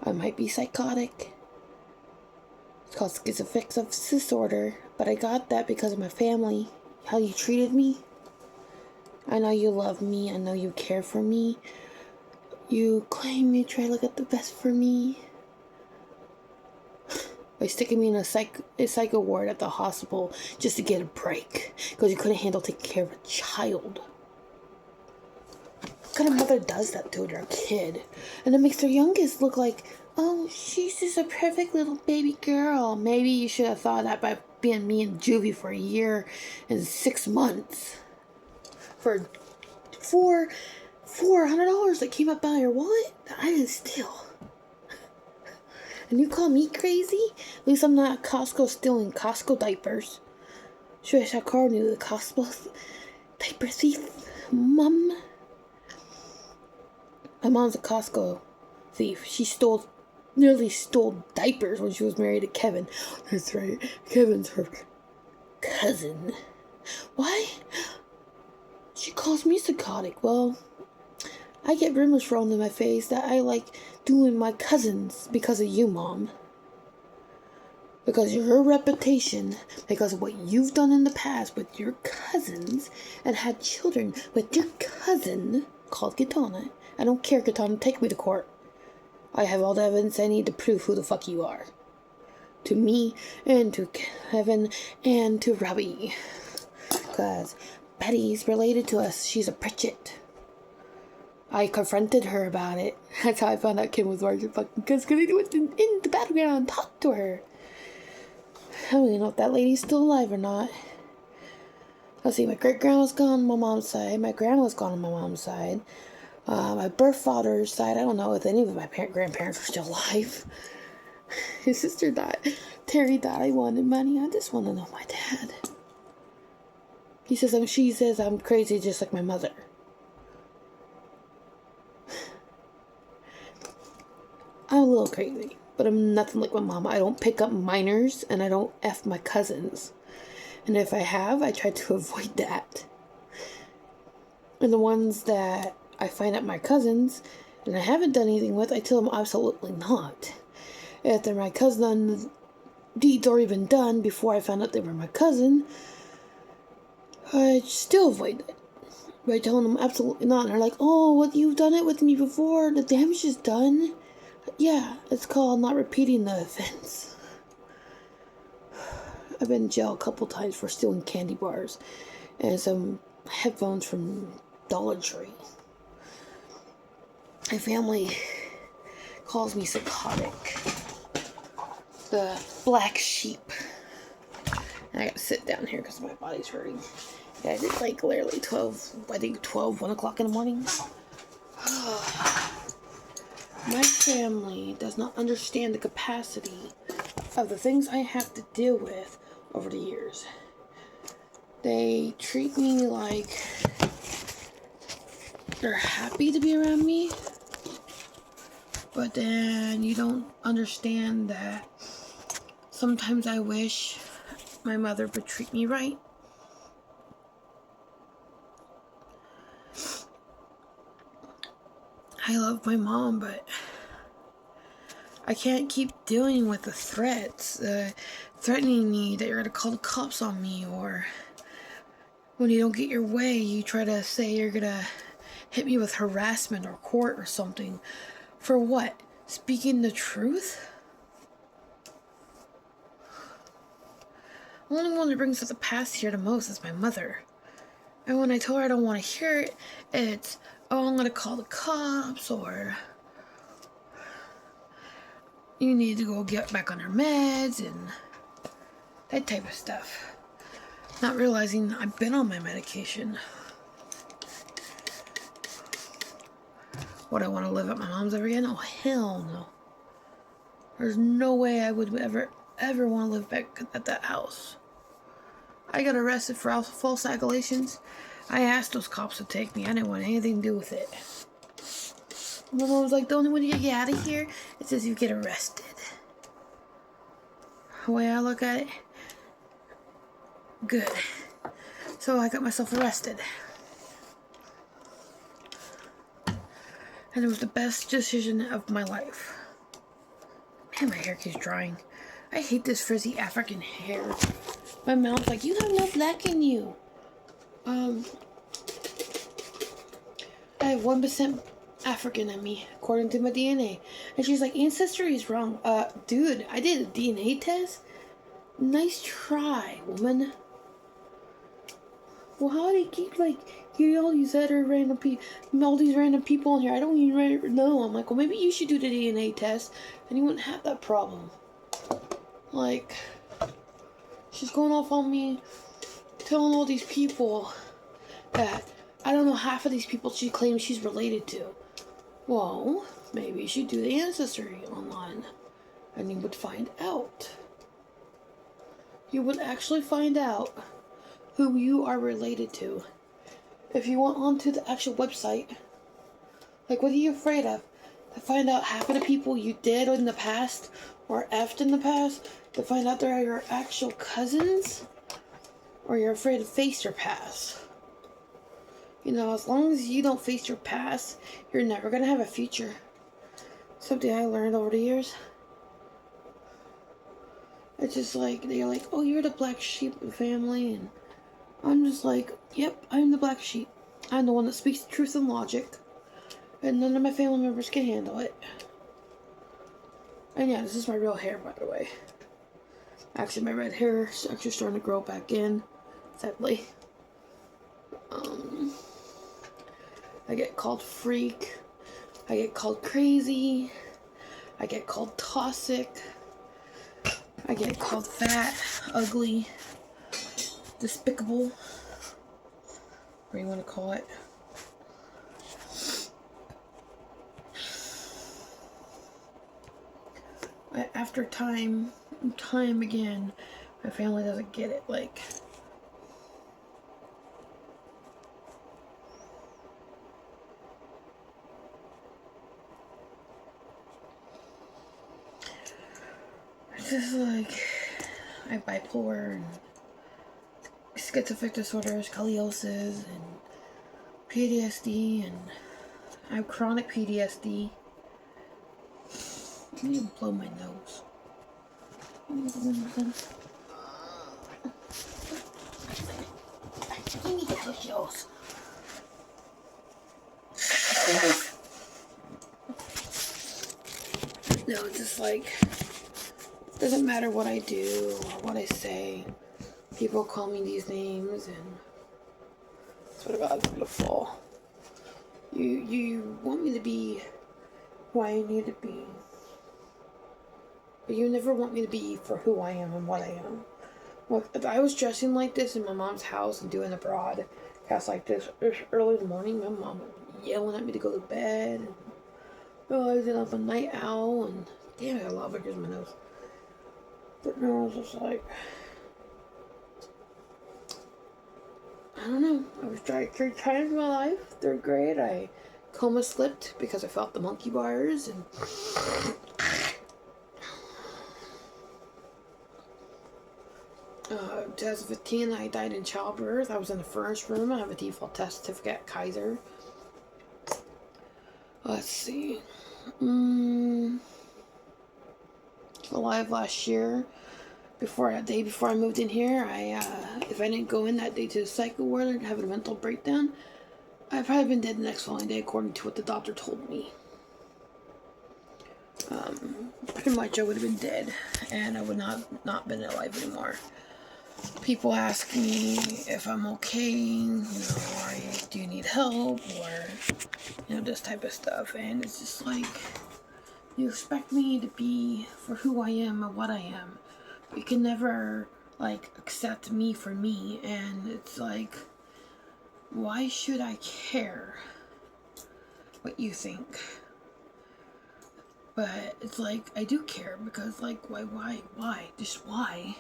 I might be psychotic. It's called schizoaffective disorder, but I got that because of my family. How you treated me. I know you love me. I know you care for me. You claim you try to look at the best for me. By sticking me in a psycho ward at the hospital just to get a break. Because you couldn't handle taking care of a child. What kind of mother does that to their kid? And it makes their youngest look like, oh, she's just a perfect little baby girl. Maybe you should have thought that by being me in juvie for a year and 6 months. For $400 that came up out of your wallet that I didn't steal. And you call me crazy? At least I'm not at Costco stealing Costco diapers. Sure, I called you the Costco diaper thief, Mom. My mom's a Costco thief. She nearly stole diapers when she was married to Kevin. That's right. Kevin's her cousin. Why? She calls me psychotic. Well, I get rumors thrown in my face that I like doing my cousins because of you, Mom. Because of your reputation, because of what you've done in the past with your cousins, and had children with your cousin called Katana. I don't care, Katana, take me to court. I have all the evidence I need to prove who the fuck you are. To me, and to Kevin, and to Robbie. Because Betty's related to us. She's a Pritchett. I confronted her about it. That's how I found out Kim was working fucking because I went in the battleground and talked to her. I don't even know if that lady's still alive or not. Let's see, my great-grandma's gone on my mom's side. My grandma's gone on my mom's side. My birth father's side, I don't know if any of my grandparents are still alive. His sister died. Terry died. I wanted money. I just want to know my dad. She says I'm crazy just like my mother. I'm a little crazy, but I'm nothing like my mama. I don't pick up minors, and I don't F my cousins. And if I have, I try to avoid that. And the ones that I find out my cousins, and I haven't done anything with, I tell them absolutely not. If they're my cousin, the deed's already been done before I found out they were my cousin, I still avoid it. By telling them absolutely not. And they're like, oh, well, you've done it with me before. The damage is done. Yeah, it's called not repeating the offense. I've been in jail a couple times for stealing candy bars and some headphones from Dollar Tree. My family calls me psychotic. The black sheep. And I gotta sit down here because my body's hurting. Yeah, it's like literally 1 o'clock in the morning. My family does not understand the capacity of the things I have to deal with over the years. They treat me like they're happy to be around me, but then you don't understand that sometimes I wish my mother would treat me right. I love my mom, but I can't keep dealing with the threats, threatening me that you're going to call the cops on me, or when you don't get your way, you try to say you're going to hit me with harassment or court or something. For what? Speaking the truth? The only one that brings up the past here the most is my mother. And when I told her I don't want to hear it, it's, oh, I'm going to call the cops, or you need to go get back on her meds, and that type of stuff. Not realizing I've been on my medication. Would I want to live at my mom's ever again? Oh, hell no. There's no way I would ever want to live back at that house. I got arrested for false accusations. I asked those cops to take me. I didn't want anything to do with it. My mom was like, the only way to get out of here is if you get arrested. The way I look at it, good. So I got myself arrested. And it was the best decision of my life. Man, my hair keeps drying. I hate this frizzy African hair. My mom's like, you have no black in you. I have 1% African in me, according to my DNA. And she's like, ancestry is wrong. Dude, I did a DNA test. Nice try, woman. Well, how do you keep, like, you all these other random people, all these random people in here? I don't even know. I'm like, well, maybe you should do the DNA test, and you wouldn't have that problem. Like, she's going off on me, telling all these people that I don't know half of these people she claims she's related to. Well, maybe you should do the ancestry online, and you would find out. You would actually find out who you are related to. If you went onto the actual website, like, what are you afraid of? To find out half of the people you did in the past or effed in the past? To find out they're your actual cousins? Or you're afraid to face your past? You know, as long as you don't face your past, you're never gonna have a future. Something I learned over the years. It's just like, they're like, oh, you're the black sheep of the family, and I'm just like, yep, I'm the black sheep. I'm the one that speaks the truth and logic. And none of my family members can handle it. And yeah, this is my real hair, by the way. Actually, my red hair is actually starting to grow back in, sadly. I get called freak. I get called crazy. I get called toxic. I get called fat, ugly, despicable, whatever you want to call it. After time and time again, my family doesn't get it. Like, it's just like, I have bipolar and schizophrenic disorders, scoliosis, and PTSD, and I have chronic PTSD. I need to blow my nose. I need to push yours. No, it's just like, it doesn't matter what I do or what I say. People call me these names, and I swear to God, I'm gonna fall. You want me to be who I need to be, but you never want me to be for who I am and what I am. Look, if I was dressing like this in my mom's house and doing a broadcast like this early in the morning, my mom would be yelling at me to go to bed. And, oh, I was up a night owl, and damn, I got a lot of fingers in my nose. But no, I was just like, I don't know. I was trying 3 times in my life. 3rd grade, I coma slipped because I felt the monkey bars, and 2015, I died in childbirth. I was in the furnace room. I have a default test certificate at Kaiser. Let's see. July of last year, that day before I moved in here, if I didn't go in that day to the psych ward and have a mental breakdown, I'd probably been dead the next following day, according to what the doctor told me. Pretty much I would have been dead, and I would not been alive anymore. People ask me if I'm okay, you know, do you need help, or, you know, this type of stuff, and it's just like, you expect me to be for who I am and what I am. You can never, like, accept me for me, and it's like, why should I care what you think? But it's like, I do care, because, like, why? Just why?